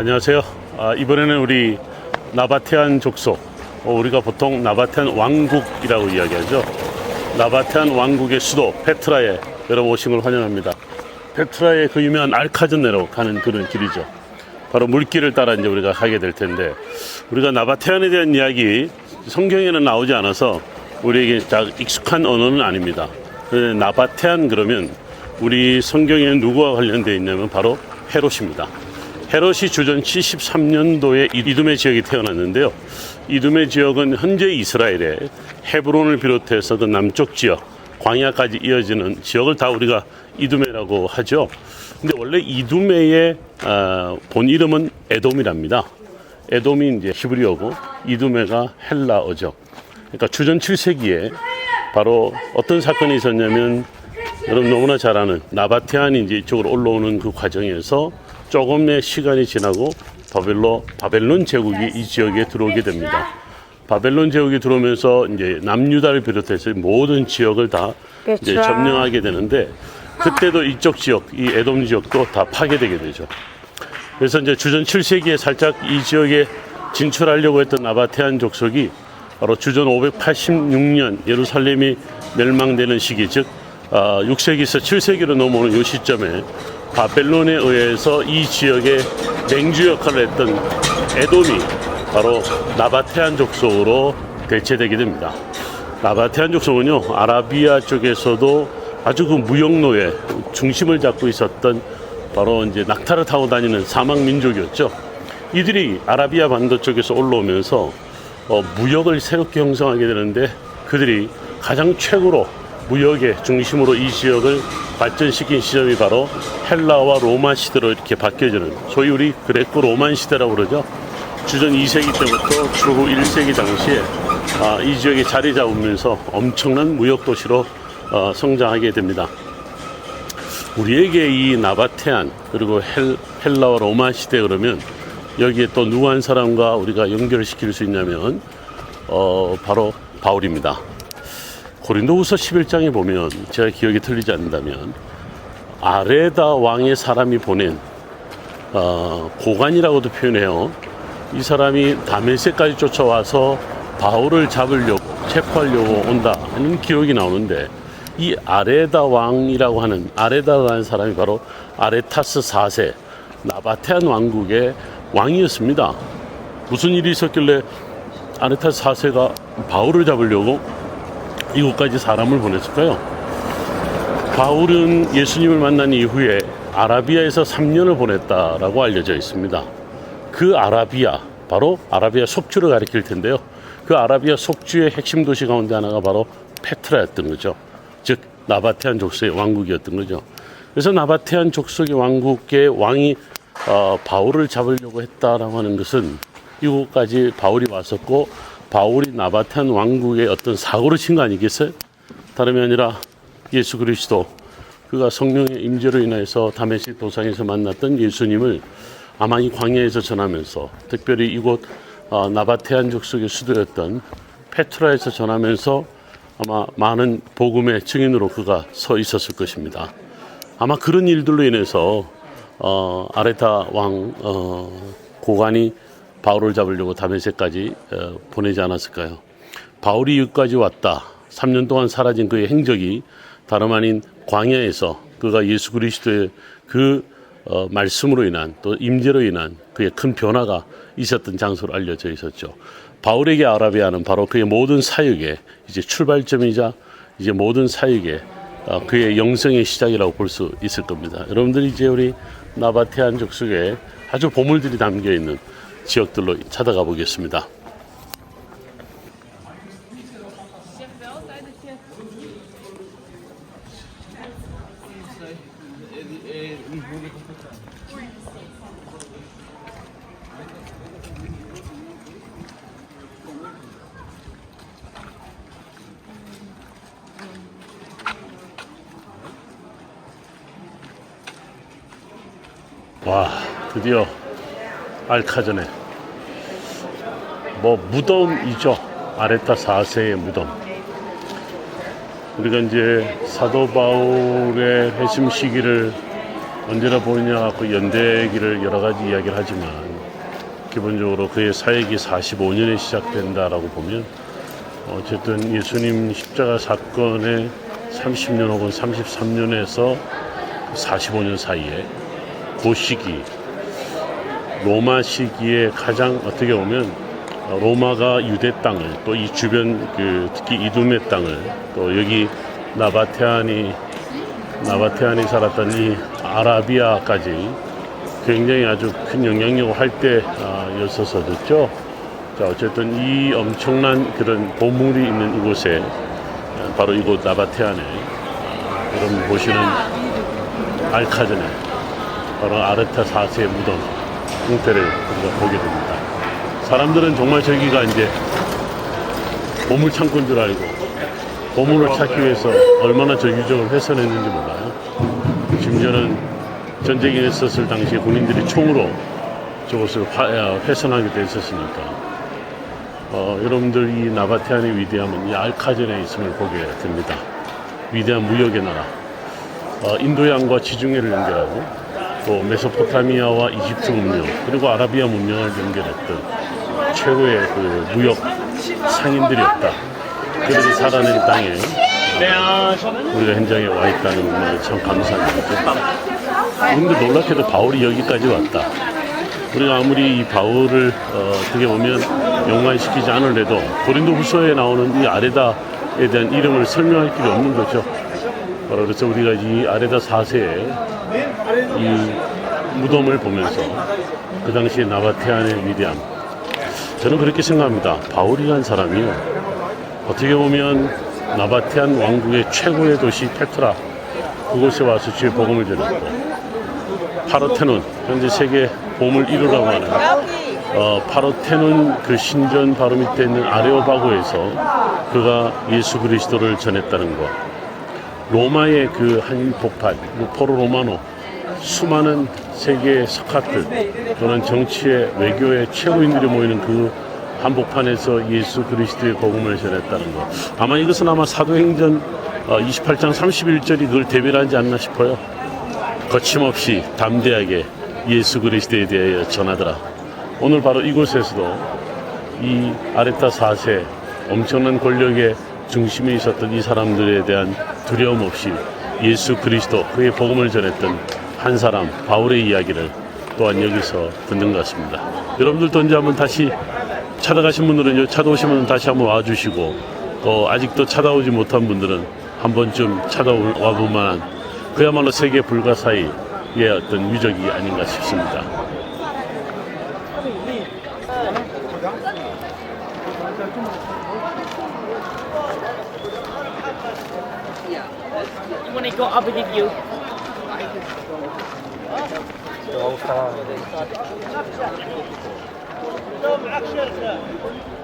안녕하세요. 이번에는 우리 나바테안 족속, 우리가 보통 나바테안 왕국이라고 이야기하죠. 나바테안 왕국의 수도 페트라에 여러분 오신 걸 환영합니다. 페트라의 그 유명한 알카전네로 가는 그런 길이죠. 바로 물길을 따라 이제 우리가 가게 될 텐데, 우리가 나바테안에 대한 이야기 성경에는 나오지 않아서 우리에게 잘 익숙한 언어는 아닙니다. 나바테안 그러면 우리 성경에는 누구와 관련되어 있냐면 바로 헤롯입니다. 헤롯이 주전 73년도에 이두메 지역에 태어났는데요. 이두메 지역은 현재 이스라엘의 헤브론을 비롯해서 그 남쪽 지역, 광야까지 이어지는 지역을 다 우리가 이두메라고 하죠. 근데 원래 이두메의 본 이름은 에돔이랍니다. 에돔이 이제 히브리어고 이두메가 헬라어죠. 그러니까 주전 7세기에 바로 어떤 사건이 있었냐면, 여러분 너무나 잘 아는 나바테안이 이제 이쪽으로 올라오는 그 과정에서 조금의 시간이 지나고 바벨론 제국이 이 지역에 들어오게 됩니다. 바벨론 제국이 들어오면서 이제 남유다를 비롯해서 모든 지역을 다 이제 점령하게 되는데, 그때도 이쪽 지역, 이 에돔 지역도 다 파괴되게 되죠. 그래서 이제 주전 7세기에 살짝 이 지역에 진출하려고 했던 나바테안 족속이 바로 주전 586년 예루살렘이 멸망되는 시기, 즉 6세기에서 7세기로 넘어오는 이 시점에 바벨론에 의해서 이 지역의 맹주 역할을 했던 에돔이 바로 나바테안 족속으로 대체되게 됩니다. 나바테안 족속은요, 아라비아 쪽에서도 아주 그 무역로의 중심을 잡고 있었던 바로 이제 낙타를 타고 다니는 사막 민족이었죠. 이들이 아라비아 반도 쪽에서 올라오면서 무역을 새롭게 형성하게 되는데, 그들이 가장 최고로 무역의 중심으로 이 지역을 발전시킨 시점이 바로 헬라와 로마 시대로 이렇게 바뀌어지는, 소위 우리 그레코 로만 시대라고 그러죠. 주전 2세기 때부터 주후 1세기 당시에 이 지역에 자리 잡으면서 엄청난 무역 도시로 성장하게 됩니다. 우리에게 이 나바테안 그리고 헬라와 로마 시대 그러면 여기에 또 누구 한 사람과 우리가 연결시킬 수 있냐면 바로 바울입니다. 고린도후서 11장에 보면, 제가 기억이 틀리지 않는다면 아레다 왕의 사람이 보낸 고관이라고도 표현해요. 이 사람이 다메섹까지 쫓아와서 바울을 잡으려고, 체포하려고 온다 하는 기록이 나오는데, 이 아레다 왕이라고 하는, 아레다라는 사람이 바로 아레타스 4세 나바테안 왕국의 왕이었습니다. 무슨 일이 있었길래 아레타스 4세가 바울을 잡으려고 이곳까지 사람을 보냈을까요? 바울은 예수님을 만난 이후에 아라비아에서 3년을 보냈다라고 알려져 있습니다. 그 아라비아, 바로 아라비아 속주를 가리킬 텐데요. 그 아라비아 속주의 핵심 도시 가운데 하나가 바로 페트라였던 거죠. 즉 나바테안 족속의 왕국이었던 거죠. 그래서 나바테안 족속의 왕국의 왕이 바울을 잡으려고 했다라고 하는 것은, 이곳까지 바울이 왔었고 바울이 나바테안 왕국의 어떤 사고를 친 거 아니겠어요? 다름이 아니라 예수 그리스도, 그가 성령의 임재로 인해서 다메섹 도상에서 만났던 예수님을 아마 이 광야에서 전하면서, 특별히 이곳 나바테안 족속의 수도였던 페트라에서 전하면서 아마 많은 복음의 증인으로 그가 서 있었을 것입니다. 아마 그런 일들로 인해서 아레타 왕 고관이 바울을 잡으려고 다메섹까지 보내지 않았을까요? 바울이 여기까지 왔다, 3년 동안 사라진 그의 행적이 다름 아닌 광야에서 그가 예수 그리스도의 그 말씀으로 인한, 또 임재로 인한 그의 큰 변화가 있었던 장소로 알려져 있었죠. 바울에게 아라비아는 바로 그의 모든 사역의 이제 출발점이자 이제 모든 사역의 그의 영성의 시작이라고 볼 수 있을 겁니다. 여러분들이 이제 우리 나바테안 족속에 아주 보물들이 담겨 있는 지역들로 찾아가 보겠습니다. 와, 드디어 알카전네, 무덤이죠. 아레타 4세의 무덤. 우리가 이제 사도 바울의 회심 시기를 언제나 보느냐 그 연대기를 여러 가지 이야기를 하지만, 기본적으로 그의 사역이 45년에 시작된다라고 보면 어쨌든 예수님 십자가 사건의 30년 혹은 33년에서 45년 사이에 그 시기 로마 시기에 가장 어떻게 보면 로마가 유대 땅을 또 이 주변 특히 이두메 땅을 또 여기 나바테안이 살았던 이 아라비아까지 굉장히 아주 큰 영향력을 할 때였어서 됐죠. 자, 어쨌든 이 엄청난 그런 보물이 있는 이곳에 바로 이곳 나바테안에 여러분 보시는 알카전에 바로 아르타 4세의 무덤 형태를 우리가 보게 됩니다. 사람들은 정말 저기가 이제 보물 창고인 줄 알고 보물을 찾기 위해서 얼마나 저 유적을 훼손했는지 몰라요. 심지어는 전쟁이 있었을 당시에 군인들이 총으로 저것을 훼손하기도 했었으니까 여러분들 이 나바테안의 위대함은 이 알카전에 있음을 보게 됩니다. 위대한 무역의 나라 인도양과 지중해를 연결하고 또 메소포타미아와 이집트 문명 그리고 아라비아 문명을 연결했던 최고의 그 무역 상인들이었다. 그들이 살아낸 땅에 우리가 현장에 와 있다는 말 참 감사합니다. 그런데 놀랍게도 바울이 여기까지 왔다. 우리가 아무리 이 바울을 어떻게 보면 연관시키지 않으려도 고린도 후서에 나오는 이 아레다에 대한 이름을 설명할 필요 없는 거죠. 그래서 우리가 이 아레다 4세의 이 무덤을 보면서 그 당시에 나바테안의 위대함 저는 그렇게 생각합니다. 바울이라는 사람이요 어떻게 보면 나바테안 왕국의 최고의 도시 페트라 그곳에 와서 주의 복음을 전했고 파르테논 현재 세계 보물 1호라고 하는 파르테논 그 신전 바로 밑에 있는 아레오바고에서 그가 예수 그리스도를 전했다는 것 로마의 그 한복판 포로 로마노 수많은 세계의 석학들 또는 정치의 외교의 최고인들이 모이는 그 한복판에서 예수 그리스도의 복음을 전했다는 것 아마 이것은 아마 사도행전 28장 31절이 그걸 대변하지 않나 싶어요. 거침없이 담대하게 예수 그리스도에 대하여 전하더라. 오늘 바로 이곳에서도 이 아레타 4세 엄청난 권력의 중심에 있었던 이 사람들에 대한 두려움 없이 예수 그리스도 그의 복음을 전했던 한 사람 바울의 이야기를 또한 여기서 듣는 것 같습니다. 여러분들도 언제 한번 다시 찾아가신 분들은 찾아오신 분은 다시 한번 와주시고 또 아직도 찾아오지 못한 분들은 한 번쯤 찾아와 볼 만한 그야말로 세계 불가사의의 어떤 유적이 아닌가 싶습니다. When I go up with you. Me gusta.